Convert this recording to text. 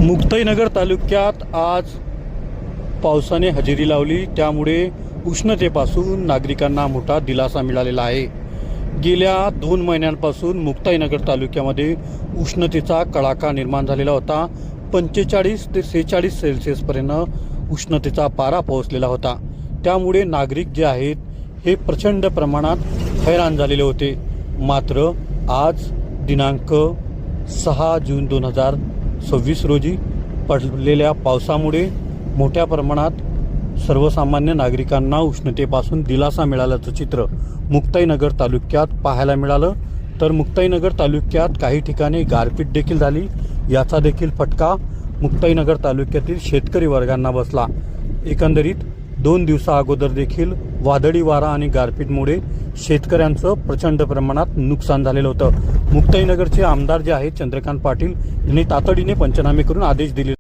मुक्ताईनगर तालुक्यात आज पावसाने हजेरी लावली, त्यामुळे उष्णतेपासून नागरिकांना मोठा दिलासा मिळालेला आहे। गेल्या 2 महिन्यांपासून मुक्ताईनगर तालुक्यामध्ये उष्णतेचा कडाका निर्माण झालेला होता। 45 ते 46 सेल्सिअसपर्यंत उष्णतेचा पारा पोहोचलेला होता। त्यामुळे नागरिक जे आहेत हे प्रचंड प्रमाणात हैराण झालेले होते। मात्र आज दिनांक 6 जून 2026 रोजी पडलेल्या पावसामुळे मोठ्या प्रमाणात सर्वसामान्य नागरिकांना उष्णतेपासून दिलासा मिळाल्याचं चित्र मुक्ताईनगर तालुक्यात पाहायला मिळालं। तर मुक्ताईनगर तालुक्यात काही ठिकाणी गारपीट देखील झाली। याचा देखील फटका मुक्ताईनगर तालुक्यातील शेतकरी वर्गांना बसला। एकंदरीत 2 दिवसा अगोदर देखील वादळी वारा आणि गारपीटमुळे शेतकऱ्यांचं प्रचंड प्रमाणात नुकसान झालेलं होतं। मुक्ताईनगरचे आमदार जे आहेत चंद्रकांत पाटील यांनी तातडीने पंचनामे करून आदेश दिले।